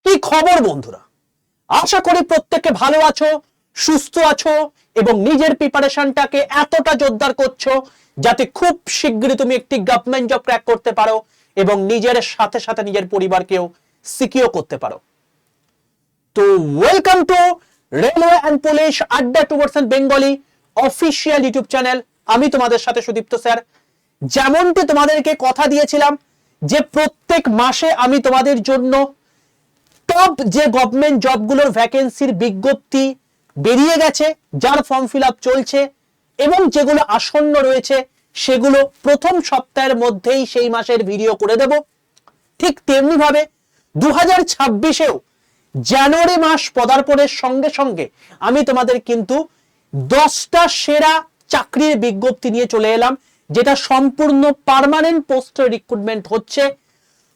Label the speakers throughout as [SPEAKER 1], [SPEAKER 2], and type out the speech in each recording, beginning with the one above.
[SPEAKER 1] কি খবর বন্ধুরা, আশা করি প্রত্যেকে ভালো আছো, সুস্থ আছো এবং নিজের প্রিপারেশনটাকে এতটা জোরদার করছো যাতে খুব শীঘ্রই তুমি একটি গভর্নমেন্ট জব ক্র্যাক করতে পারো এবং নিজের সাথে সাথে নিজের পরিবারকেও সিকিউর করতে পারো। তো welcome to railway and police আড্ডা 2% বেঙ্গলি অফিসিয়াল ইউটিউব চ্যানেল। আমি তোমাদের সাথে সুদীপ্ত স্যার। যেমনটি তোমাদেরকে কথা দিয়েছিলাম যে প্রত্যেক মাসে আমি তোমাদের জন্য টপ যে গভর্নমেন্ট জবগুলোর ভ্যাকেন্সির বিজ্ঞপ্তি বেরিয়ে গেছে, যার ফর্ম ফিল আপ চলছে এবং যেগুলো আসন্ন রয়েছে সেগুলো প্রথম সপ্তাহের মধ্যেই সেই মাসের ভিডিও করে দেব। ঠিক তেমনি ভাবে 2026-এও জানুয়ারি মাস পদার্পণের সঙ্গে সঙ্গে আমি তোমাদের কিন্তু 10টা সেরা চাকরির বিজ্ঞপ্তি নিয়ে চলে এলাম, যেটা সম্পূর্ণ পার্মানেন্ট পোস্টের রিক্রুটমেন্ট হচ্ছে।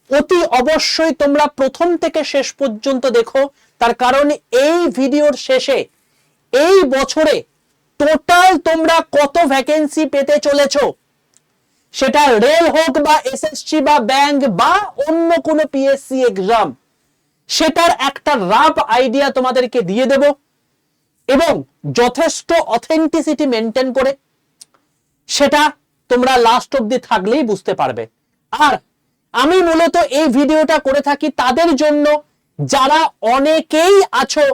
[SPEAKER 1] অতি অবশ্যই তোমরা প্রথম থেকে শেষ পর্যন্ত দেখো, তার কারণ এই ভিডিওর শেষে এই বছরে টোটাল তোমরা কত ভ্যাকেন্সি পেতে চলেছো, সেটা রেল হোক বা এসএসসি বা ব্যাংক বা অন্য কোনো পিএসসি এক্সাম, সেটার একটা রাফ আইডিয়া তোমাদেরকে দিয়ে দেব এবং যথেষ্ট অথেন্টিসিটি মেনটেন করে সেটা তোমরা লাস্ট অবধি থাকলেই বুঝতে পারবে। আর আমি মূলত এই ভিডিওটা করে থাকি তাদের জন্য যারা অনেকেই আছো,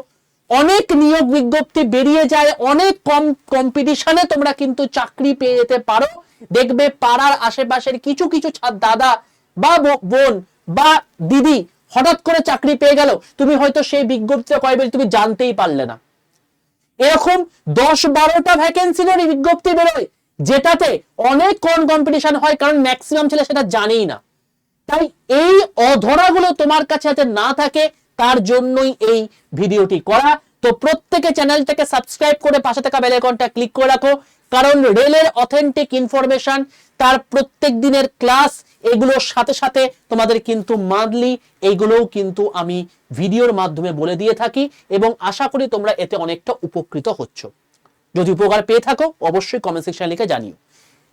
[SPEAKER 1] অনেক নিয়োগ বিজ্ঞপ্তি বেরিয়ে যায়, অনেক কম কম্পিটিশনে তোমরা কিন্তু চাকরি পেয়ে যেতে পারো। দেখবে পাড়ার আশেপাশের কিছু কিছু দাদা বা বোন বা দিদি হঠাৎ করে চাকরি পেয়ে গেল, তুমি হয়তো সেই বিজ্ঞপ্তিটা কয়বার তুমি জানতেই পারলে না। এরকম 10-12টা ভ্যাকেন্সির বিজ্ঞপ্তি বেরোয় যেটাতে অনেক কম কম্পিটিশন হয়, কারণ ম্যাক্সিমাম ছেলে সেটা জানেই না। তাই এই অধরাগুলো তোমার কাছে যাতে না থাকে তার জন্যই এই ভিডিওটি করা। তো প্রত্যেকে চ্যানেলটাকে সাবস্ক্রাইব করে পাশে থাকা বেল আইকনটা ক্লিক করে রাখো, কারণ রেলের অথেন্টিক ইনফরমেশন, তার প্রত্যেক দিনের ক্লাস, এগুলোর সাথে সাথে তোমাদের কিন্তু মান্থলি এইগুলোও কিন্তু আমি ভিডিওর মাধ্যমে বলে দিয়ে থাকি এবং আশা করি তোমরা এতে অনেকটা উপকৃত হচ্ছ। যদি উপকার পেয়ে থাকো অবশ্যই কমেন্ট সেকশনে লিখে জানিও।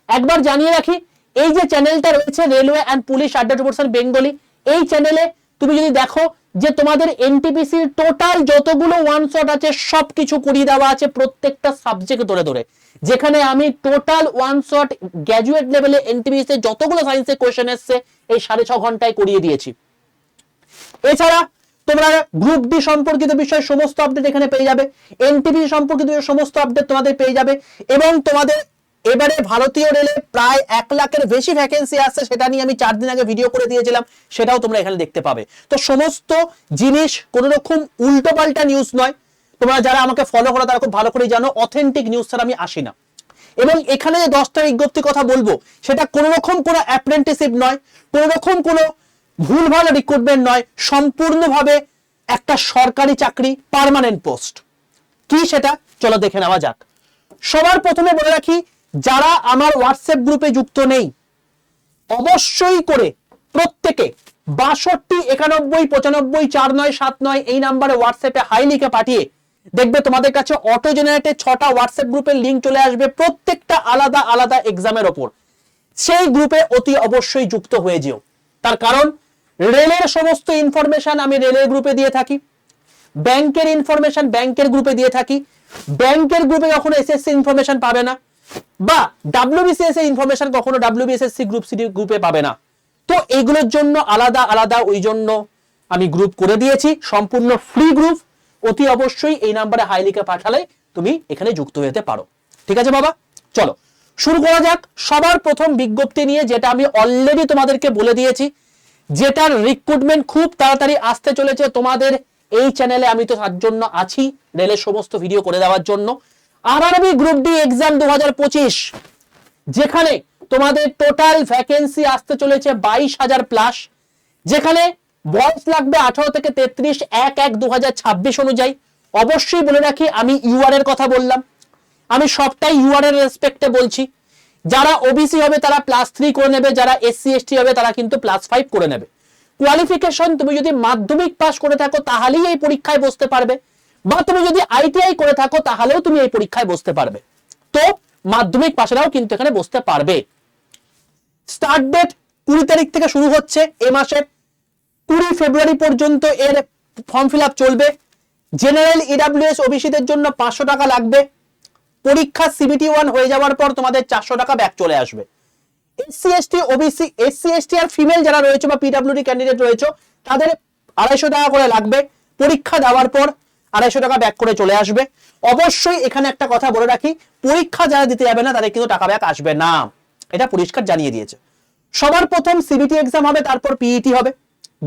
[SPEAKER 1] একবার জানিয়ে রাখি, এই যে চ্যানেলটা রয়েছে রেলওয়ে অ্যান্ড পুলিশ আড্ডা 2% বেঙ্গলি, এই চ্যানেলে তুমি যদি দেখো যে তোমাদের এনটিপিসির টোটাল যতগুলো ওয়ান শট আছে সবকিছু করিয়ে দেওয়া আছে প্রত্যেকটা সাবজেক্ট ধরে ধরে, যেখানে আমি টোটাল ওয়ান শট গ্র্যাজুয়েট লেভেলে এনটিপিসি যতগুলো সায়েন্সের কোয়েশ্চেন এসছে এই 6.5 ঘন্টায় করিয়ে দিয়েছি। এছাড়া তোমরা গ্রুপ ডি সম্পর্কিত বিষয় সমস্ত আপডেট এখানে পেয়ে যাবে, এনটিপিসি সম্পর্কিত সমস্ত আপডেট তোমাদের পেয়ে যাবে এবং তোমাদের এবারে ভারতীয় রেলে প্রায় 1 লাখের বেশি ভ্যাকেন্সি আসছে, সেটা নিয়ে আমি 4 দিন আগে ভিডিও করে দিয়েছিলাম, সেটাও তোমরা এখানে দেখতে পাবে। তো সমস্ত জিনিস কোনো রকম উল্টো পাল্টা নিউজ নয়, তোমরা যারা আমাকে ফলো করো তারা খুব ভালো করে জানো অথেন্টিক নিউজ ছাড়া আমি আসি না। এবং এখানে যে 10টা বিজ্ঞপ্তি কথা বলবো সেটা কোনো রকম কোনো অ্যাপ্রেন্টিসশিপ নয়, কোনো রকম কোনো ভুলভাল রিক্রুটমেন্ট নয়, সম্পূর্ণভাবে একটা সরকারি চাকরি, পার্মানেন্ট পোস্ট। কি সেটা চলো দেখে নেওয়া যাক। সবার প্রথমে বলে রাখি, যারা আমার হোয়াটসঅ্যাপ গ্রুপে যুক্ত নেই অবশ্যই করে প্রত্যেকে 62 91 95 4979 এই নাম্বারে হোয়াটসঅ্যাপে হাই লিখে পাঠিয়ে দেখবে তোমাদের কাছে অটো জেনারেটেড 6টা হোয়াটসঅ্যাপ গ্রুপের লিঙ্ক চলে আসবে, প্রত্যেকটা আলাদা আলাদা এক্সামের ওপর। সেই গ্রুপে অতি অবশ্যই যুক্ত হয়ে যেও, তার কারণ রেলের সমস্ত ইনফরমেশন আমি রেলের গ্রুপে দিয়ে থাকি, ব্যাংকের ইনফরমেশন ব্যাংকের গ্রুপে দিয়ে থাকি। ব্যাংকের গ্রুপে কখনো এসএসসি ইনফরমেশন পাবে না, বা ডাব্লিউবিসিএস এর ইনফরমেশন কখনো ডাব্লিউবিএসএসসি গ্রুপ সি গ্রুপে পাবে না। তো এইগুলোর জন্য আলাদা আলাদা ওই জন্য আমি গ্রুপ করে দিয়েছি, সম্পূর্ণ ফ্রি গ্রুপ। অতি অবশ্যই এই নাম্বারে হাই লিখে পাঠালে তুমি এখানে যুক্ত হতে পারো। ঠিক আছে বাবা, চলো শুরু করা যাক সবার প্রথম বিজ্ঞপ্তি নিয়ে, যেটা আমি অলরেডি তোমাদেরকে বলে দিয়েছি, যেটার রিক্রুটমেন্ট খুব তাড়াতাড়ি আসতে চলেছে তোমাদের এই চ্যানেলে। আমি তো তার জন্য আছি, রেলের সমস্ত ভিডিও করে দেওয়ার জন্য। আরআরবি গ্রুপ ডি এক্সাম 2025, যেখানে তোমাদের টোটাল ভ্যাকেন্সি আসতে চলেছে 22,000 প্লাস, যেখানে বয়স লাগবে 18 থেকে 33 1/1/2026 অনুযায়ী। অবশ্যই বলে রাখি, আমি ইউআর এর কথা বললাম, আমি সবটাই ইউআর এর রেসপেক্টে বলছি। যারা ওবিসি হবে তারা +3 করে নেবে, যারা এসসি এসটি হবে তারা কিন্তু +5 করে নেবে। কোয়ালিফিকেশন তুমি যদি মাধ্যমিক পাস করে থাকো তাহলেই এই পরীক্ষায় বসতে পারবে, বা তুমি যদি আইটিআই করে থাকো তাহলেও তুমি এই পরীক্ষায় বসতে পারবে। তো মাধ্যমিক পাশেরাও কিন্তু এখানে বসতে পারবে। স্টার্ট ডেট 20 তারিখ থেকে শুরু হচ্ছে, এ মাসের 20 ফেব্রুয়ারি পর্যন্ত এর ফর্ম ফিল আপ চলবে। জেনারেল ইডাব্লিউএস ওবিসিদের জন্য 500 টাকা লাগবে। পরীক্ষা সিবিটি 1 হয়ে যাওয়ার পর তোমাদের 400 টাকা ব্যাক চলে আসবে। SC ST OBC, SC ST আর ফিমেল যারা রয়েছে বা পিডব্লিউডি ক্যান্ডিডেট রয়েছে তাদের 250 টাকা করে লাগবে। পরীক্ষা দেওয়ার পর 250 টাকা ব্যাক করে চলে আসবে। অবশ্যই এখানে একটা কথা বলে রাখি, পরীক্ষা যারা দিতে যাবে না তাদের কিন্তু টাকা ব্যাক আসবে না, এটা পরিষ্কার জানিয়ে দিয়েছে। সবার প্রথম সিবিটি এক্সাম হবে, তারপর পিইটি হবে,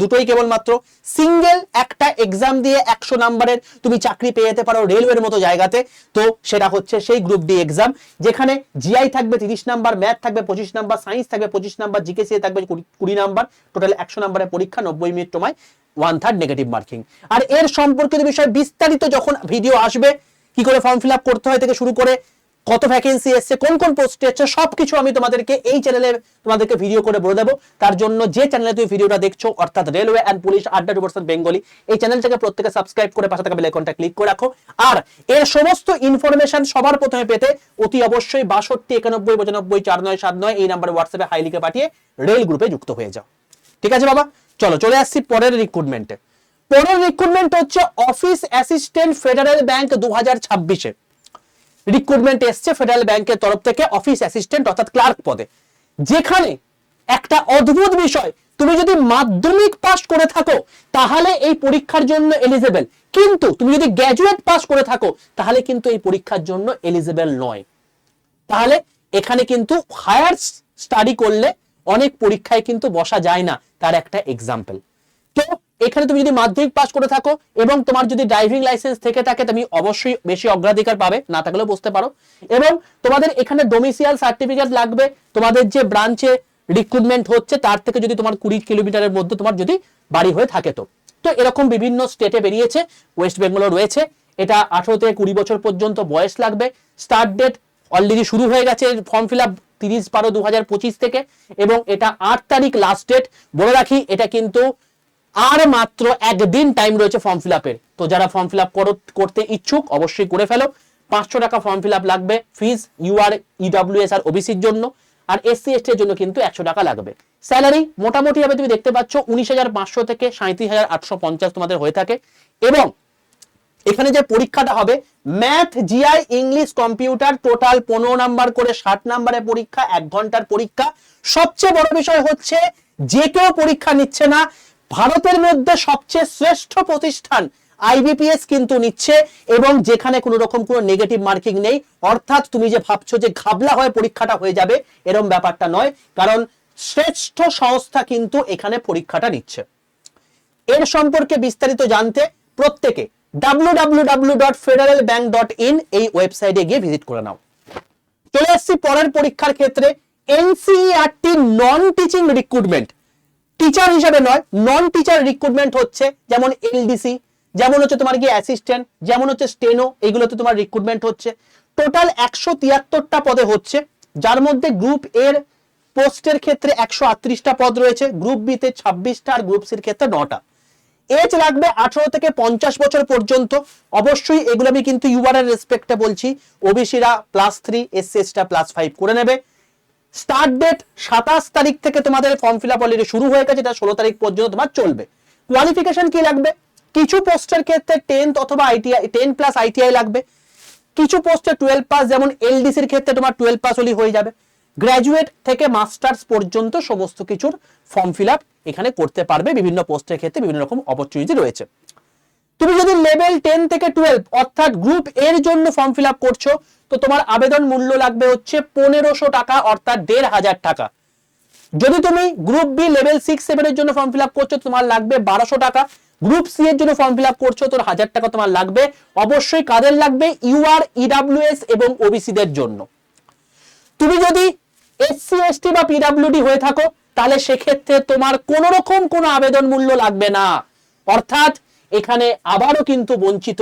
[SPEAKER 1] দুটোই কেবলমাত্র সিঙ্গেল একটা এক্সাম দিয়ে 100 নাম্বারের তুমি চাকরি পেয়ে যেতে পারো রেলওয়ের মতো জায়গাতে। তো সেটা হচ্ছে সেই গ্রুপ ডি এক্সাম, যেখানে জিআই থাকবে 30 নাম্বার, ম্যাথ থাকবে 25 নাম্বার, সায়েন্স থাকবে 25 নাম্বার, জিকেসিএ থাকবে 20 নাম্বার, টোটাল 100 নাম্বারের পরীক্ষা, 90 মিনিট সময়, 1/3 নেগেটিভ মার্কিং। আর এর সম্পর্কিত বিষয়ে বিস্তারিত যখন ভিডিও আসবে, কি করে ফর্ম ফিল আপ করতে হয় থেকে শুরু করে কত ভ্যাকেন্সি এসছে, কোন কোন পোস্টে এসছে, সবকিছু আমি তোমাদেরকে এই চ্যানেলে তোমাদেরকে ভিডিও করে বলে দেবো। তার জন্য যে চ্যানেলে তুমি ভিডিওটা দেখছো অর্থাৎ রেলওয়ে অ্যান্ড পুলিশ আড্ডা 2% বেঙ্গলি, এই চ্যানেলটাকে প্রত্যেকে সাবস্ক্রাইব করে পাশে থাকা বেল আইকনটা ক্লিক করে রাখো। আর এর সমস্ত ইনফরমেশন সবার প্রথমে পেতে অতি অবশ্যই 62 91 95 4979 এই নাম্বারে হোয়াটসঅ্যাপে হাই লিখে পাঠিয়ে রেল গ্রুপে যুক্ত হয়ে যাও। ঠিক আছে বাবা, চলো চলে আসছি পরের রিক্রুটমেন্টে। পরের রিক্রুটমেন্ট হচ্ছে অফিস অ্যাসিস্ট্যান্ট ফেডারেল ব্যাংক 2026-এ রিক্রুটমেন্ট এসছে ফেডারেল ব্যাংকের তরফ থেকে অফিস অ্যাসিস্ট্যান্ট অর্থাৎ ক্লার্ক পদে। যেখানে একটা অদ্ভুত বিষয়, তুমি যদি মাধ্যমিক পাস করে থাকো তাহলে এই পরীক্ষার জন্য এলিজিবল, কিন্তু তুমি যদি গ্র্যাজুয়েট পাস করে থাকো তাহলে কিন্তু এই পরীক্ষার জন্য এলিজিবল নয়। তাহলে এখানে কিন্তু হায়ার স্টাডি করলে অনেক পরীক্ষায় কিন্তু বসা যায় না, তার একটা এক্সাম্পল। তো এখানে তুমি যদি মাধ্যমিক পাস করে থাকো এবং তোমার যদি ড্রাইভিং লাইসেন্স থেকে থাকে তুমি অবশ্যই বেশি অগ্রাধিকার পাবে, না থাকলেও বুঝতে পারো। এবং তোমাদের এখানে ডোমিসিয়াল সার্টিফিকেট লাগবে, তোমাদের যে ব্রাঞ্চে রিক্রুটমেন্ট হচ্ছে তার থেকে যদি তোমার 20 কিলোমিটারের মধ্যে তোমার যদি বাড়ি হয়ে থাকে। তো এরকম বিভিন্ন স্টেটে বেরিয়েছে, ওয়েস্ট বেঙ্গলও রয়েছে। এটা 18 থেকে 20 বছর পর্যন্ত বয়স লাগবে। স্টার্ট ডেট অলরেডি শুরু হয়ে গেছে ফর্ম ফিল আপ 30/12/2025 থেকে, এবং এটা 8 তারিখ লাস্ট ডেট। বলে রাখি এটা কিন্তু আর মাত্র একদিন টাইম রয়েছে ফর্ম ফিল আপের। তো যারা ফর্ম ফিল আপ করতে ইচ্ছুক অবশ্যই করে ফেলো। 500 টাকা ফর্ম ফিল আপ লাগবে ফিজ, ইউআর ইডব্লিউএস আর ওবিসির জন্য, আর এসসি এসটি এর জন্য কিন্তু 100 টাকা লাগবে। স্যালারি মোটামুটি ভাবে তুমি দেখতে পাচ্ছ 19,500 থেকে 37,850 তোমাদের হয়ে থাকে। এবং এখানে যে পরীক্ষাটা হবে math, GI, English, computer, total 15 number করে 60 নাম্বারের পরীক্ষা, 1 ঘন্টার পরীক্ষা। সবচেয়ে বড় বিষয় হচ্ছে যে কেউ পরীক্ষা নিচ্ছে না, ভারতের মধ্যে সবচেয়ে শ্রেষ্ঠ প্রতিষ্ঠান আইবিপিএস কিন্তু নিচ্ছে, এবং যেখানে কোনো রকম কোনো নেগেটিভ মার্কিং নেই। অর্থাৎ তুমি যে ভাবছো যে ঘাবলা হয়ে পরীক্ষাটা হয়ে যাবে, এরকম ব্যাপারটা নয়, কারণ শ্রেষ্ঠ সংস্থা কিন্তু এখানে পরীক্ষাটা নিচ্ছে। এর সম্পর্কে বিস্তারিত জানতে প্রত্যেকে www.federalbank.in এই ওয়েবসাইটে গিয়ে ভিজিট করে নাও। চলে আসছি পরের পরীক্ষার ক্ষেত্রে, NCERT non teaching recruitment. Teacher হিসেবে নয়, নন টিচার রিক্রুটমেন্ট হচ্ছে, যেমন এলডিসি, যেমন হচ্ছে তোমার কি অ্যাসিস্ট্যান্ট, যেমন হচ্ছে স্টেনো, এগুলোতে তোমার রিক্রুটমেন্ট হচ্ছে। টোটাল 173টা পদে হচ্ছে, যার মধ্যে গ্রুপ এর পোস্টের ক্ষেত্রে 138টা পদ রয়েছে, গ্রুপ বি তে 26টা, আর গ্রুপ সির ক্ষেত্রে 9টা। এজ লাগবে 18 থেকে 50 বছর পর্যন্ত। অবশ্যই এগুলো আমি কিন্তু ইউআর এর রেসপেক্টে বলছি, ওবিসিরা +3, এসসি এসটিরা +5 করে নেবে। স্টার্ট ডেট 27 তারিখ থেকে তোমাদের ফর্ম ফিল আপ অলরেডি শুরু হয়ে গেছে, এটা 16 তারিখ পর্যন্ত তোমার চলবে। কোয়ালিফিকেশন কি লাগবে? কিছু পোস্টের ক্ষেত্রে 10th অথবা আইটিআই, 10+ আইটিআই লাগবে। কিছু পোস্টে 12 পাস, যেমন এলডিসির ক্ষেত্রে তোমার 12 পাস হলেই হয়ে যাবে। গ্র্যাজুয়েট থেকে মাস্টার্স পর্যন্ত সমস্ত কিছুর ফর্ম ফিল আপ এখানে করতে পারবে। বিভিন্ন পোস্টের ক্ষেত্রে বিভিন্ন রকম অপরচুনিটি রয়েছে। তুমি যদি লেভেল 10 থেকে 12 অর্থাৎ গ্রুপ এর জন্য ফর্ম ফিল আপ করছো, তো তোমার আবেদন মূল্য লাগবে হচ্ছে 1500 টাকা অর্থাৎ 1500 টাকা। যদি তুমি গ্রুপ বি লেভেল 6-7 এর জন্য ফর্ম ফিল আপ করছো, তোমার লাগবে 1200 টাকা। গ্রুপ সি এর জন্য ফর্ম ফিল আপ করছো, তোর 1000 টাকা তোমার লাগবে। অবশ্যই কাদের লাগবে? ইউআর, ইডব্লিউএস এবং ওবিসি দের জন্য। তুমি যদি এসসি এসটি বা পিডব্লিউডি হয়ে থাকো তাহলে সেক্ষেত্রে তোমার কোন রকম কোনো আবেদন মূল্য লাগবে না। অর্থাৎ এখানে আবারও কিন্তু বঞ্চিত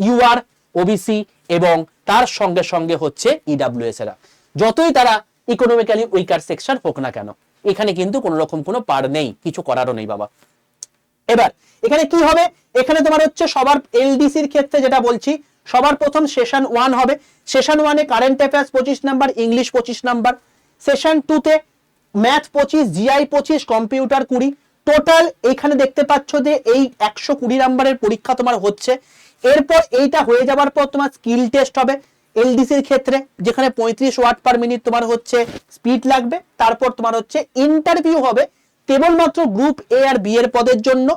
[SPEAKER 1] ইউআর, ওবিসি এবং তার সঙ্গে সঙ্গে হচ্ছে ইডব্লিউএস এরা, যতই তারা ইকোনমিক্যালি উইকার সেকশন হোক না কেন, এখানে কিন্তু কোন রকম কোনো পার নেই, কিছু করারও নেই বাবা। এবার এখানে কি হবে? এখানে তোমার হচ্ছে সবার এলডিসির ক্ষেত্রে যেটা বলছি, সবার প্রথম সেশন 1 হবে। সেশন 1 এ current affairs 25 number, English 25 number. Session 2 তে ম্যাথ 25, জিআই 25, কম্পিউটার 20, টোটাল এইখানে দেখতে পাচ্ছ যে এই 120 নাম্বারের পরীক্ষা তোমার হচ্ছে। এরপর এইটা হয়ে যাবার পর তোমার স্কিল টেস্ট হবে এলডিসির ক্ষেত্রে, যেখানে 35 ওয়াট পার মিনিট তোমার হচ্ছে স্পিড লাগবে। তারপর তোমার হচ্ছে ইন্টারভিউ হবে কেবলমাত্র গ্রুপ এ আর বি এর পদের জন্য।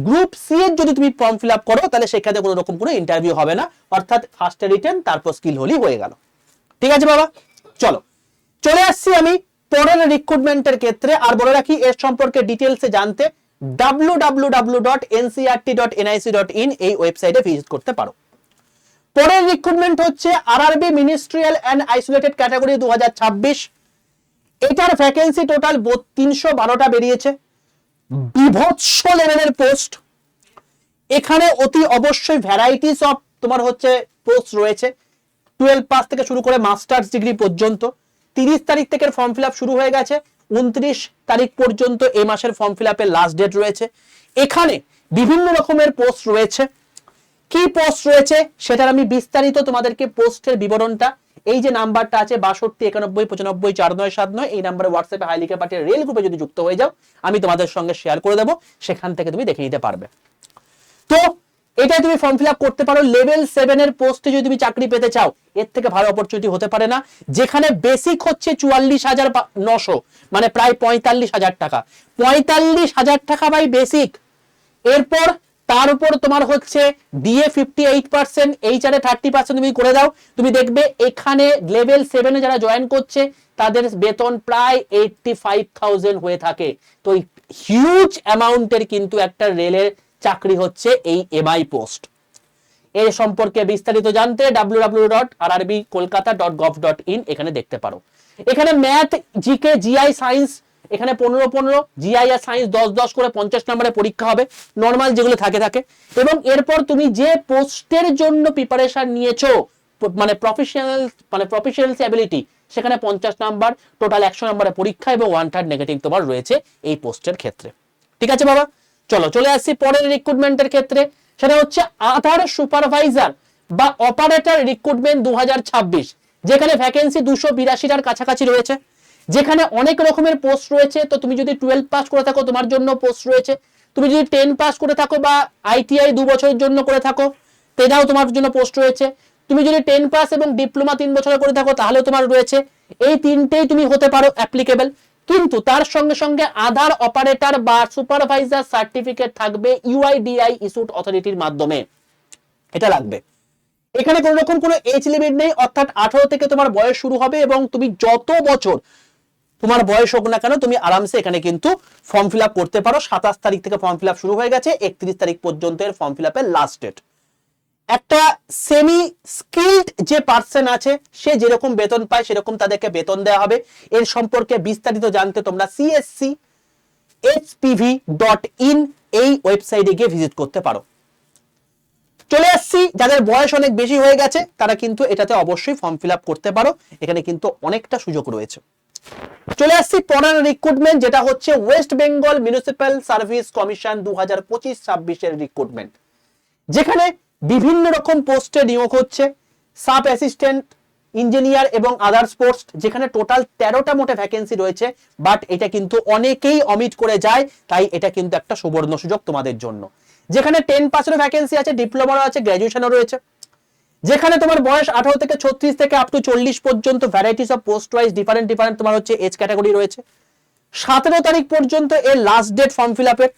[SPEAKER 1] গ্রুপ সি এর যদি তুমি ফর্ম ফিল আপ করো তাহলে সেখানে কোনো রকম কোনো ইন্টারভিউ হবে না, অর্থাৎ ফার্স্টে রিটেন তারপর স্কিল হলেই হয়ে গেল। ঠিক আছে বাবা, চলো চলে আসছি আমি পরের রিক্রুটমেন্টের ক্ষেত্রে। আর বলে রাখি এর সম্পর্কে ডিটেলসে জানতে www.ncrt.nic.in এই ওয়েবসাইটে ভিজিট করতে পারো। পরের রিক্রুটমেন্ট হচ্ছে RRB ministerial and isolated category 2026। এটার ভ্যাকেন্সি টোটাল 312টা বেরিয়েছে, বিভৎস লেভেলের পোস্ট। এখানে অতি অবশ্যই ভ্যারাইটিস অফ তোমার হচ্ছে পোস্ট রয়েছে, 12 পাস থেকে শুরু করে মাস্টার্স ডিগ্রি পর্যন্ত। 30 তারিখ থেকে ফর্ম ফিল আপ শুরু হয়ে গেছে, 29 তারিখ পর্যন্ত এই মাসের ফর্ম ফিল আপের লাস্ট ডেট রয়েছে। এখানে বিভিন্ন রকমের পোস্ট রয়েছে। কি পোস্ট রয়েছে সেটার আমি বিস্তারিত তোমাদেরকে পোস্টের বিবরণটা এই যে নাম্বারটা আছে 62 91 95 4979 এই নাম্বারে হোয়াটসঅ্যাপে হাই লিখে পাঠিয়ে রেল গ্রুপে যদি যুক্ত হয়ে যাও আমি তোমাদের সঙ্গে শেয়ার করে দেবো, সেখান থেকে তুমি দেখে নিতে পারবে। তো এটাই তুমি ফর্ম ফিল আপ করতে পারো। লেভেল 7 এর পোস্টে যদি তুমি চাকরি পেতে চাও এর থেকে ভালো অপরচুনিটি হতে পারে না, যেখানে বেসিক হচ্ছে 44,900 মানে প্রায় 45,000 টাকা। 45,000 টাকা বাই বেসিক। এরপর তার উপর তোমার হচ্ছে ডিএ 58%, এইচআর 30% তুমি করে দাও, তুমি দেখবে এখানে লেভেল 7 এ যারা জয়েন করছে তাদের বেতন প্রায় 85,000 হয়ে থাকে। তো হিউজ অ্যামাউন্টের কিন্তু একটা রেলের চাকরি হচ্ছে এই এমআই পোস্ট। এর সম্পর্কে বিস্তারিত জানতে www.rrbkolkata.gov.in এখানে দেখতে পারো। এখানে ম্যাথ, জিকে, জিআই, সায়েন্স এখানে 15-15, জিআই আর সায়েন্স 10-10 করে 50 নম্বরের পরীক্ষা হবে, নরমাল যেগুলো থাকে। এবং এরপর তুমি যে পোস্টের জন্য প্রিপারেশন নিয়েছো মানে প্রফেশনাল অ্যাবিলিটি সেখানে 50 নাম্বার, টোটাল 100 নম্বরের পরীক্ষা এবং 1/3 নেগেটিভ তোমার রয়েছে এই পোস্টের ক্ষেত্রে। ঠিক আছে বাবা, চলো চলে আসছি পরের রিক্রুটমেন্টের ক্ষেত্রে। সেটা হচ্ছে আধার সুপারভাইজার বা অপারেটর রিক্রুটমেন্ট 2026, যেখানে ভ্যাকেন্সি 282টার কাছাকাছি রয়েছে, যেখানে অনেক রকমের পোস্ট রয়েছে। তো তুমি যদি 12 পাস করে থাকো তোমার জন্য পোস্ট রয়েছে, তুমি যদি 10 পাস করে থাকো বা আইটিআই 2 বছরের জন্য করে থাকো তেটাও তোমার জন্য পোস্ট রয়েছে। তুমি যদি 10 পাস এবং ডিপ্লোমা 3 বছরে করে থাকো তাহলে তোমার রয়েছে। এই তিনটেই তুমি হতে পারো অ্যাপ্লিকেবল, কিন্তু তার সঙ্গে সঙ্গে আধার অপারেটর বা সুপারভাইজার সার্টিফিকেট থাকবে ইউআইডিআই ইস্যুড অথরিটির মাধ্যমে, এটা লাগবে। এখানে কোন রকম কোনো এজ লিমিট নেই, অর্থাৎ 18 থেকে তোমার বয়স শুরু হবে এবং তুমি যত বছর তোমার বয়স হোক না কেন তুমি আরামসে এখানে কিন্তু ফর্ম ফিল আপ করতে পারো। 27 তারিখ থেকে ফর্ম ফিল আপ শুরু হয়ে গেছে, 31 তারিখ পর্যন্ত এর ফর্ম ফিল আপের লাস্ট ডেট। একটা সেমি স্কিলড যে পার্সন আছে সে যেরকম বেতন পায় সেরকম তাদেরকে বেতন দেওয়া হবে। এর সম্পর্কে বিস্তারিত জানতে তোমরা cschpv.in এই ওয়েবসাইটে গিয়ে ভিজিট করতে পারো। চলে আসছি যাদের বয়স অনেক বেশি হয়ে গেছে তারা কিন্তু এটাতে অবশ্যই ফর্ম ফিল আপ করতে পারো, এখানে কিন্তু অনেকটা সুযোগ রয়েছে। চলে আসছি পরের রিক্রুটমেন্ট, যেটা হচ্ছে West Bengal municipal service commission 2025-26 এর রিক্রুটমেন্ট, যেখানে বিভিন্ন রকম পোস্টে নিয়োগ হচ্ছে। সাব অ্যাসিস্ট্যান্ট ইঞ্জিনিয়ার এবং আদার্স পোস্ট, যেখানে টোটাল 13টা মোটে ভ্যাকেন্সি রয়েছে, বাট এটা কিন্তু অনেকেই অমিট করে যায়, তাই এটা কিন্তু একটা সুবর্ণ সুযোগ তোমাদের জন্য। যেখানে 10 পাসের ভ্যাকেন্সি আছে, ডিপ্লোমারও আছে, গ্র্যাজুয়েশনও রয়েছে। যেখানে তোমার বয়স 18 থেকে 36 থেকে আপ টু 40 পর্যন্ত, varieties of post wise different তোমার হচ্ছে এজ ক্যাটাগরি রয়েছে। 17 তারিখ পর্যন্ত এর লাস্ট ডেট ফর্ম ফিল আপের।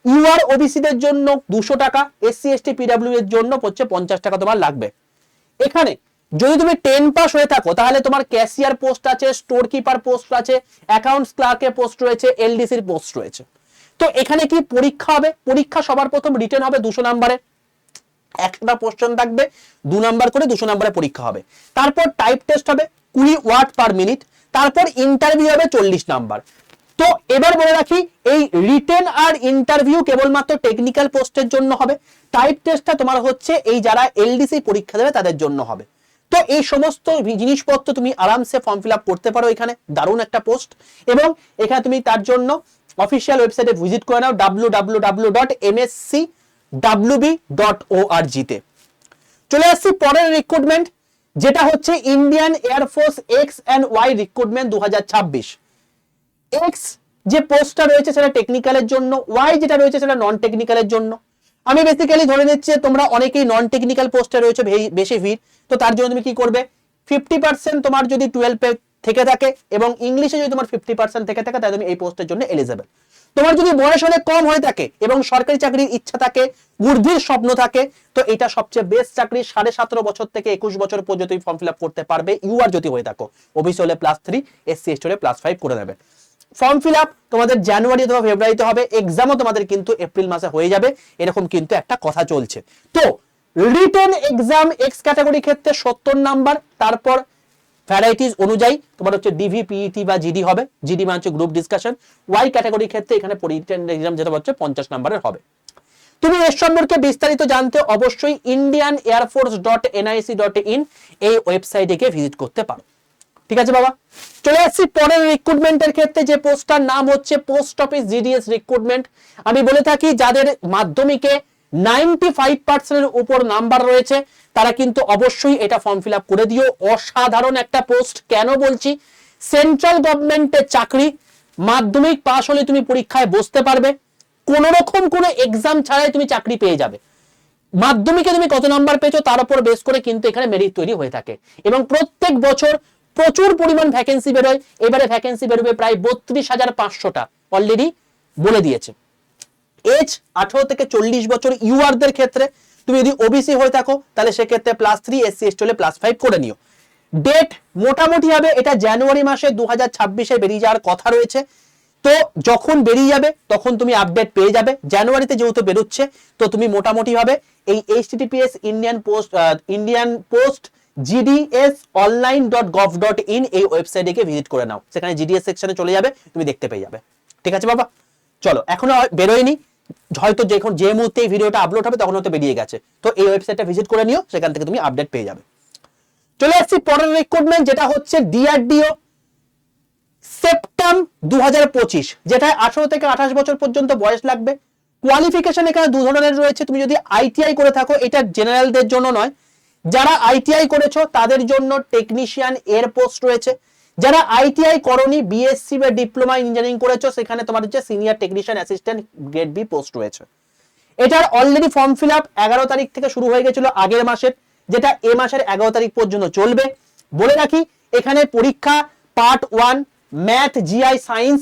[SPEAKER 1] ইউআর ওবিসি দের জন্য 200 টাকা, এসসি এসটি পিডব্লিউ এর জন্য হচ্ছে 50 টাকা তোমার লাগবে। এখানে যদি তুমি 10 পাস হয়ে থাকো তাহলে তোমার ক্যাশিয়ার পোস্ট আছে, স্টোর কিপার পোস্ট আছে, অ্যাকাউন্টস ক্লার্কের পোস্ট রয়েছে, এলডিসির পোস্ট রয়েছে। তো এখানে কি পরীক্ষা হবে? পরীক্ষা সবার প্রথম রিটেন হবে 200 নম্বরে, একটা পোস্টন থাকবে 2 নাম্বার করে 200 নম্বরে পরীক্ষা হবে। তারপর টাইপ টেস্ট হবে 20 ওয়াট পার মিনিট, তারপর ইন্টারভিউ হবে 40 নাম্বার। তো এবার বলে রাখি এই রিটেন আর ইন্টারভিউ কেবলমাত্র টেকনিক্যাল পোস্টের জন্য হবে, টাইপ টেস্টটা তোমার হচ্ছে এই যারা এলডিসি পরীক্ষা দেবে তাদের জন্য হবে। তো এই সমস্ত জিনিসপত্র তুমি আরামসে ফর্ম ফিল আপ করতে পারো, এখানে দারুণ একটা পোস্ট। এবং এখানে তুমি তার জন্য অফিসিয়াল ওয়েবসাইটে ভিজিট করে নাও www.mscwb.org তে। চলে আসছি পরের রিক্রুটমেন্ট, যেটা হচ্ছে Indian air force X and Y recruitment 2026। X যে পোস্টটা রয়েছে সেটা টেকনিক্যালের জন্য, ওয়াই যেটা রয়েছে সেটা নন টেকনিক্যালের জন্য। আমি বেসিক্যালি ধরে নিচ্ছি তোমরা অনেকেই নন টেকনিক্যাল পোস্টে রয়েছে বেশি ভিড়, তো তার জন্য তুমি কি করবে, 50% তোমার যদি 12 থেকে থাকে এবং ইংলিশে যদি তোমার 50% থেকে থাকে তাহলে তুমি এই পোস্টের জন্য এলিজেবল। তোমার যদি বয়স অনেক কম হয়ে থাকে এবং সরকারি চাকরির ইচ্ছা থাকে, ঊর্ধ্বের স্বপ্ন থাকে, তো এটা সবচেয়ে বেস্ট চাকরি। 17.5 বছর থেকে 21 বছর পর্যন্ত তুমি ফর্ম ফিল আপ করতে পারবে, ইউআর যদি হয়ে থাকো। ওবিসি হলে +3, এসসি এসটি হলে +5 করে নেবে। ফর্ম ফিল আপ তোমাদের জানুয়ারি অথবা ফেব্রুয়ারিতে হবে, এক্সামও তোমাদের কিন্তু এপ্রিল মাসে হয়ে যাবে, এরকম কিন্তু একটা কথা চলছে। তো রিটেন এক্সাম এক্স ক্যাটাগরি ক্ষেত্রে 70 নাম্বার, তারপর ভ্যারাইটিস অনুযায়ী তোমার হচ্ছে ডিভি, পিইটি বা জিডি হবে। জিডি মানে হচ্ছে গ্রুপ ডিসকাশন। ওয়াই ক্যাটাগরির ক্ষেত্রে এখানে রিটেন এক্সাম যেটা হচ্ছে 50 নাম্বারের হবে। তুমি এর সম্পর্কে বিস্তারিত জানতে অবশ্যই indianairforce.nic.in এই ওয়েবসাইটে গিয়ে ভিজিট করতে পারো। ঠিক আছে বাবা, চলে আসছি পরের রিক্রুটমেন্টের ক্ষেত্রে, যে পোস্টটার নাম হচ্ছে পোস্ট অফিস জিডিএস রিক্রুটমেন্ট। আমি বলে থাকি যাদের মাধ্যমিকে 95% এর উপর নাম্বার রয়েছে তারা কিন্তু অবশ্যই এটা ফর্ম ফিল আপ করে দিও। অসাধারণ একটা পোস্ট। কেন বলছি, সেন্ট্রাল গভর্নমেন্টের চাকরি, মাধ্যমিক পাস হলে তুমি পরীক্ষায় বসতে পারবে, কোন রকম কোনো এক্সাম ছাড়াই তুমি চাকরি পেয়ে যাবে। মাধ্যমিকে তুমি কত নাম্বার পেয়েছো তার উপর বেস করে কিন্তু এখানে মেরিট তৈরি হয়ে থাকে এবং প্রত্যেক বছর প্রচুর পরিমাণ ভ্যাকেন্সি বেরোয়। এবারে ভ্যাকেন্সি বেরোবে প্রায় 32,500টা, অলরেডি বলে দিয়েছে। এজ 18 থেকে 40 বছর ইউআরদের ক্ষেত্রে, তুমি যদি ওবিসি হয়ে থাকো তাহলে সেক্ষেত্রে +3, এসসি এসটি হলে +5 করে নিও। ডেট মোটামুটি হবে এটা জানুয়ারি মাসে 2026-এ বেরিয়ে যাওয়ার কথা রয়েছে। তো যখন বেরিয়ে যাবে তখন তুমি আপডেট পেয়ে যাবে। জানুয়ারিতে যেহেতু বেরোচ্ছে তো তুমি মোটামুটি ভাবে এই https ইন্ডিয়ান পোস্ট gds.online.gov.in এই ওয়েবসাইটে গিয়ে ভিজিট করে নাও, সেখানে জিডিএস সেকশনে চলে যাবে, তুমি দেখতে পেয়ে যাবে। ঠিক আছে বাবা, চলো, এখনো বেরোয়নি, হয়তো যে মুহূর্তে এই ভিডিওটা আপলোড হবে তখন হয়তো বেরিয়ে গেছে, তো এই ওয়েবসাইটটা ভিজিট করে নিও, সেখান থেকে তুমি আপডেট পেয়ে যাবে। চলে আসছি পরের রিক্রুটমেন্ট, যেটা হচ্ছে ডিআরডিও সেপ্টেম 2025, যেটা 18 থেকে 28 বছর পর্যন্ত বয়স লাগবে। কোয়ালিফিকেশন এখানে দু ধরনের রয়েছে। তুমি যদি আইটিআই করে থাকো, এটা জেনারেলদের জন্য নয়, যারা আইটিআই করেছো তাদের জন্য টেকনিশিয়ান এর পোস্ট রয়েছে। যারা আইটিআই করনি, বিএসসি বা ডিপ্লোমা ইঞ্জিনিয়ারিং করেছো, সেখানে তোমার হচ্ছে senior technician assistant grade B post রয়েছে। এটার অলরেডি ফর্ম ফিল আপ 11 তারিখ থেকে শুরু হয়ে গেছিল আগের মাসের, যেটা এ মাসের 11 তারিখ পর্যন্ত চলবে। বলে রাখি এখানে পরীক্ষা পার্ট 1 ম্যাথ, জিআই, সায়েন্স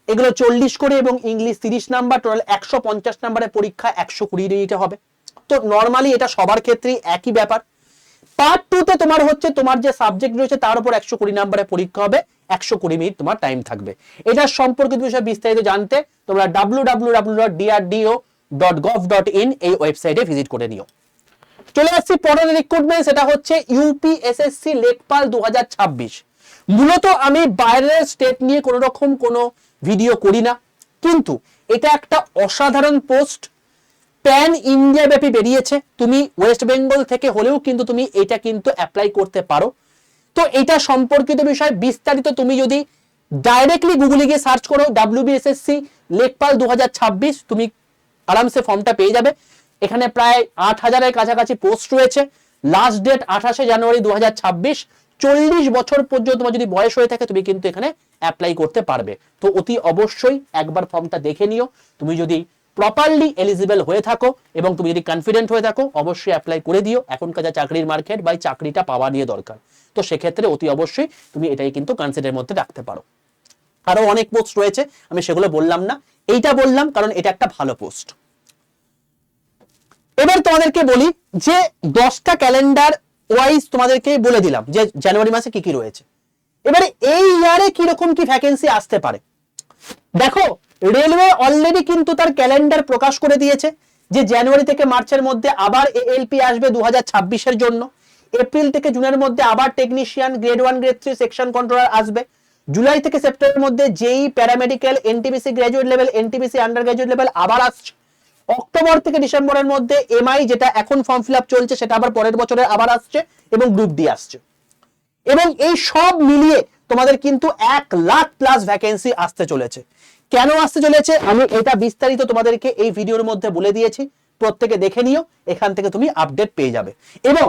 [SPEAKER 1] এগুলো 40 করে এবং ইংলিশ 30 নাম্বার, টোটাল 150 নাম্বারের পরীক্ষা 120 মিনিটে হবে। তো নরমালি এটা সবার ক্ষেত্রেই একই ব্যাপার। পার্ট 2 তে তোমার হচ্ছে তোমার যে সাবজেক্ট রয়েছে তার উপর 120 নাম্বারের পরীক্ষা হবে, 120 মিনিট তোমার টাইম থাকবে। এটা সম্পর্কিত বিষয়ে বিস্তারিত জানতে তোমরা www.drdeo.gov.in এই ওয়েবসাইটে ভিজিট করে নিও। চলে আসছি পরের রিক্রুটমেন্ট, সেটা হচ্ছে ইউপিএসএসসি লেকপাল 2026। মূলত আমি বাইরের স্টেট নিয়ে কোনো রকম কোনো ভিডিও করি না, কিন্তু এটা একটা অসাধারণ পোস্ট, প্যান ইন্ডিয়া ব্যাপী বেরিয়েছে। তুমি ওয়েস্ট বেঙ্গল থেকে হলেও কিন্তু তুমি এটা কিন্তু অ্যাপ্লাই করতে পারো। তো এটা সম্পর্কিত বিষয় বিস্তারিত তুমি যদি ডাইরেক্টলি গুগলে গিয়ে সার্চ করো WBSSC লেকপাল 2026, তুমি আরামসে ফর্মটা পেয়ে যাবে। এখানে প্রায় 8,000-এর কাছাকাছি পোস্ট রয়েছে। লাস্ট ডেট 28শে জানুয়ারি 2026। 40 বছর পর্যন্ত তোমার যদি বয়স হয়ে থাকে তুমি কিন্তু এখানে অ্যাপ্লাই করতে পারবে। তো অতি অবশ্যই একবার ফর্মটা দেখে নিও। তুমি যদি প্রপারলি এলিজিবল হয়ে থাকো এবং তুমি যদি কনফিডেন্ট হয়ে থাকো অবশ্যই অ্যাপ্লাই করে দিও। এখনকার যা চাকরির মার্কেট বা চাকরিটা পাওয়া নিয়ে দরকার, তো সেক্ষেত্রে অতি অবশ্যই তুমি এটাই কিন্তু কনসিডারের মধ্যে রাখতে পারো। আরো অনেক পোস্ট রয়েছে, আমি সেগুলো বললাম না, এইটা বললাম কারণ এটা একটা ভালো পোস্ট। এবার তোমাদেরকে বলি যে 10টা ক্যালেন্ডার ওয়াইজ তোমাদেরকে বলে দিলাম যে জানুয়ারি মাসে কি কি রয়েছে। এবারে এই ইয়ারে কিরকম কি ভ্যাকেন্সি আসতে পারে। দেখো রেলওয়ে অলরেডি কিন্তু তার ক্যালেন্ডার প্রকাশ করে দিয়েছে যে জানুয়ারি থেকে মার্চের মধ্যে আবার এএলপি আসবে 2026-এর জন্য। এপ্রিল থেকে জুনের মধ্যে আবার technician grade 1 grade 3 section controller আসবে। জুলাই থেকে সেপ্টেম্বরের মধ্যে JE, paramedical, NTPC graduate level, NTPC under graduate level আবার আসছে। অক্টোবর থেকে ডিসেম্বরের মধ্যে এমআই, যেটা এখন ফর্ম ফিল আপ চলছে, সেটা আবার পরের বছরে আবার আসছে এবং গ্রুপ ডি আসছে। এবং এই সব মিলিয়ে তোমাদের কিন্তু 1 লাখ প্লাস ভ্যাকেন্সি আসতে চলেছে। কেন আসতে চলেছে আমি এটা বিস্তারিত তোমাদেরকে এই ভিডিওর মধ্যে বলে দিয়েছি, প্রত্যেকে দেখে নিও, এখান থেকে তুমি আপডেট পেয়ে যাবে। এবং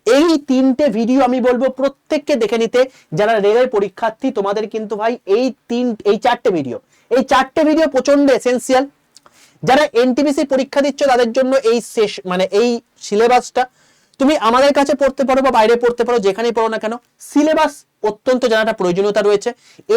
[SPEAKER 1] এই তিনটে ভিডিও আমি বলবো প্রত্যেককে দেখে নিতে, যারা রেলের পরীক্ষার্থী তোমাদের কিন্তু ভাই এই চারটে ভিডিও প্রচন্ড এসেন্সিয়াল। যারা এনটিপিসি পরীক্ষা দিচ্ছ তাদের জন্য এই এই সিলেবাসটা তুমি আমাদের কাছে পড়তে পারো বা বাইরে পড়তে পারো, যেখানেই পড়ো না কেন, সিলেবাস অত্যন্ত জানাটা প্রয়োজনীয়তা রয়েছে।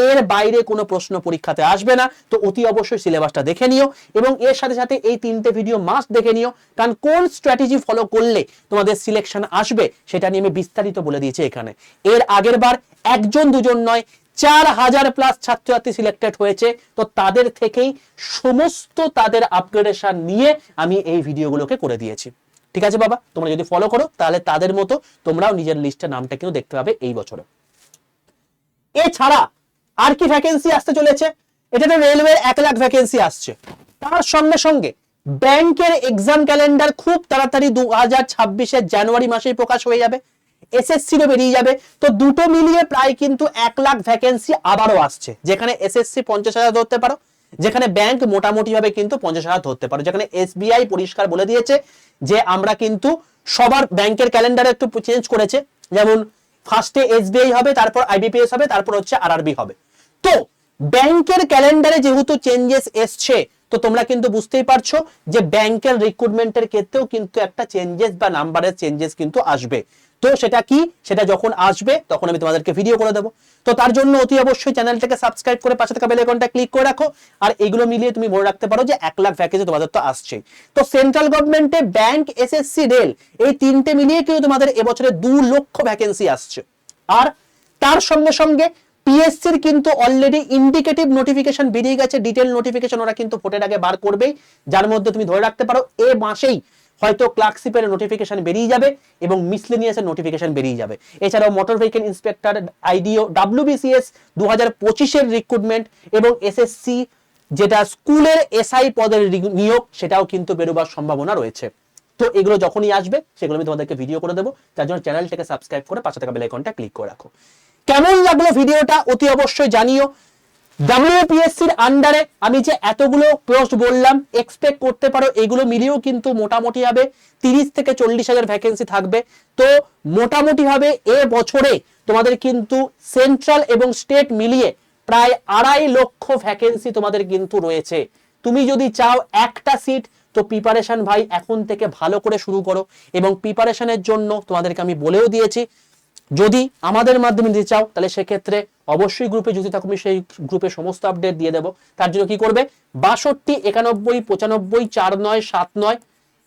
[SPEAKER 1] এর বাইরে কোনো প্রশ্ন পরীক্ষাতে আসবে না, তো অতি অবশ্যই সিলেবাসটা দেখে নিও এবং এর সাথে সাথে এই তিনটে ভিডিও মাস্ট দেখে নিও, কারণ কোন স্ট্র্যাটেজি ফলো করলে তোমাদের সিলেকশন আসবে সেটা নিয়ে আমি বিস্তারিত বলে দিয়েছি এখানে। এর আগের বার একজন দুজন নয় 4000+ ছাত্রছাত্রী সিলেক্টেড হয়েছে, তো তাদের থেকেই সমস্ত তাদের আপগ্রেডেশন নিয়ে আমি এই ভিডিওগুলোকে করে দিয়েছি। ঠিক আছে বাবা, তোমরা যদি ফলো করো তাহলে তাদের মতো তোমরাও নিজের লিস্টের নামটা কিন্তু দেখতে পাবে এই বছরে। এছাড়া আর কি ভ্যাকেন্সি আসতে চলেছে, এটা তো রেলওয়ের 1 লাখ ভ্যাকেন্সি আসছে। তার সঙ্গে সঙ্গে ব্যাংকের এক্সাম ক্যালেন্ডার খুব তাড়াতাড়ি 2026-এর জানুয়ারি মাসেই প্রকাশ হয়ে যাবে, এসএসসিরও বেরিয়ে যাবে। তো দুটো মিলিয়ে প্রায় কিন্তু 1 লাখ ভ্যাকেন্সি আবারও আসছে, যেখানে এসএসসি 50,000 ধরতে পারো, যেখানে ব্যাংক মোটামুটি ভাবে কিন্তু 50,000 ধরতে পারো, যেখানে এসবিআই পরিষ্কার বলে দিয়েছে যে আমরা কিন্তু সবার ব্যাংকের ক্যালেন্ডারে একটু চেঞ্জ করেছে, যেমন ফার্স্টে এসবিআই হবে, তারপর আইবিপিএস হবে, তারপর হচ্ছে আরআরবি হবে। তো ব্যাংকের ক্যালেন্ডারে যেহেতু চেঞ্জেস এসছে, তো তোমরা কিন্তু বুঝতেই পারছো যে ব্যাংকের রিক্রুটমেন্টের ক্ষেত্রেও কিন্তু একটা চেঞ্জেস বা নাম্বারের চেঞ্জেস কিন্তু আসবে। তো সেটা কি, সেটা যখন আসবে তখন আমি তোমাদেরকে ভিডিও করে দেবো। তো তার জন্য অতি অবশ্যই চ্যানেলটাকে সাবস্ক্রাইব করে পাশে থাকা বেল আইকনটা ক্লিক করে রাখো। আর এগুলো মিলিয়ে তুমি মনে রাখতে পারো যে 1 লাখ ভ্যাকেন্সি তোমাদের তো আসছে। তো সেন্ট্রাল গভর্নমেন্টে ব্যাংক, এসএসসি, রেল এই তিনটে মিলিয়ে কিন্তু তোমাদের এবছরে 2 লক্ষ ভ্যাকেন্সি আসছে। আর তার সঙ্গে সঙ্গে পিএসসির কিন্তু অলরেডি ইন্ডিকেটিভ নোটিফিকেশন বেরিয়ে গেছে, ডিটেল নোটিফিকেশন ওরা কিন্তু ভোটের আগে বার করবেই, যার মধ্যে তুমি ধরে রাখতে পারো এ মাসেই হয়তো ক্লার্কশিপের নোটিফিকেশন বেরিয়ে যাবে এবং মিসলেনিয়াসের নোটিফিকেশন বেরিয়ে যাবে। এছাড়াও মোটর ভেহিকল ইন্সপেক্টর, আইডিও, ডাব্লিউবিসিএস 2025-এর রিক্রুটমেন্ট এবং এসএসসি যেটা স্কুলের এসআই পদের নিয়োগ, সেটাও কিন্তু বেরোবার সম্ভাবনা রয়েছে। তো এগুলো যখনই আসবে সেগুলো আমি তোমাদেরকে ভিডিও করে দেবো, তার জন্য চ্যানেলটাকে সাবস্ক্রাইব করে পাশে থাকা বেল আইকনটা ক্লিক করে রাখো। কেমন লাগলো ভিডিওটা অতি অবশ্যই জানিও। ডব্লিউপিএসসির আন্ডারে আমি যে এতগুলো পোস্ট বললাম, এক্সপেক্ট করতে পারো এগুলো মিলিয়েও কিন্তু মোটামুটি হবে 30 থেকে 40,000 ভ্যাকেন্সি থাকবে। তো মোটামুটি হবে এ বছরে তোমাদের কিন্তু সেন্ট্রাল এবং স্টেট মিলিয়ে প্রায় 2.5 লক্ষ ভ্যাকেন্সি তোমাদের কিন্তু রয়েছে। তুমি যদি চাও একটা সিট, তো প্রিপারেশন ভাই এখন থেকে ভালো করে শুরু করো। এবং প্রিপারেশনের জন্য তোমাদেরকে আমি বলেও দিয়েছি, যদি আমাদের মাধ্যমে দিতে চাও তাহলে সেক্ষেত্রে অবশ্যই গ্রুপে যদি থাকো, আমি সেই গ্রুপে সমস্ত আপডেট দিয়ে দেবো। তার জন্য কি করবে, 62 91 95 4979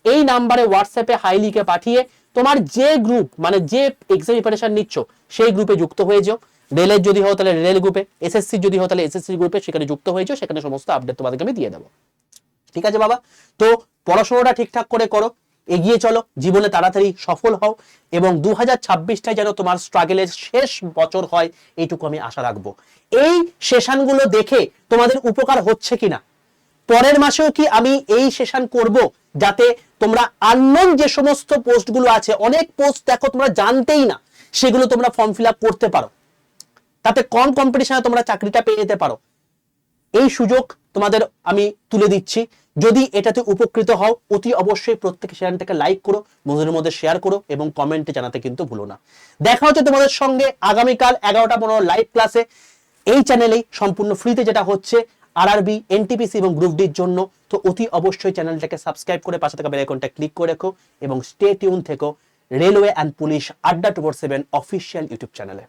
[SPEAKER 1] এই নাম্বারে হোয়াটসঅ্যাপে হাই লিখে পাঠিয়ে তোমার যে গ্রুপ মানে যে এক্সাম প্রিপারেশন নিচ্ছ সেই গ্রুপে যুক্ত হয়ে যাও। রেলের যদি হও তাহলে রেল গ্রুপে, এসএসসি যদি হও তাহলে এসএসসি গ্রুপে, সেখানে যুক্ত হয়ে যাও, সেখানে সমস্ত আপডেট তোমাদেরকে আমি দিয়ে দেবো। ঠিক আছে বাবা, তো পড়াশোনাটা ঠিকঠাক করে করো, এগিয়ে চলো, জীবনে তাড়াতাড়ি সফল হও এবং 2026টাই যেন তোমার স্ট্রাগলের শেষ বছর হয়, এইটুকু আমি আশা রাখবো। এই সেশনগুলো দেখে তোমাদের উপকার হচ্ছে কিনা, পরের মাসেও কি আমি এই সেশন করব, যাতে তোমরা আননোন যে সমস্ত পোস্টগুলো আছে, অনেক পোস্ট দেখো তোমরা জানতেই না, সেগুলো তোমরা ফর্ম ফিল আপ করতে পারো, তাতে কম কম্পিটিশনে তোমরা চাকরিটা পেয়ে যেতে পারো। এই সুযোগ তোমাদের আমি তুলে দিচ্ছি। যদি এটাতে উপকৃত হও, অতি অবশ্যই প্রত্যেক চ্যানেলটাকে লাইক করো, বন্ধুদের মধ্যে শেয়ার করো এবং কমেন্টে জানাতে কিন্তু ভুলো না। দেখা হচ্ছে তোমাদের সঙ্গে আগামীকাল 11টা 15 লাইভ ক্লাসে, এই চ্যানেলেই সম্পূর্ণ ফ্রিতে, যেটা হচ্ছে আরআরবি, এনটিপিসি এবং গ্রুপ ডির জন্য। তো অতি অবশ্যই চ্যানেলটাকে সাবস্ক্রাইব করে পাশে থাকা বেল আইকনটা ক্লিক করে রাখো এবং স্টে টিউন থেকো রেলওয়ে অ্যান্ড পুলিশ আড্ডা 24/7 অফিসিয়াল ইউটিউব চ্যানেলে।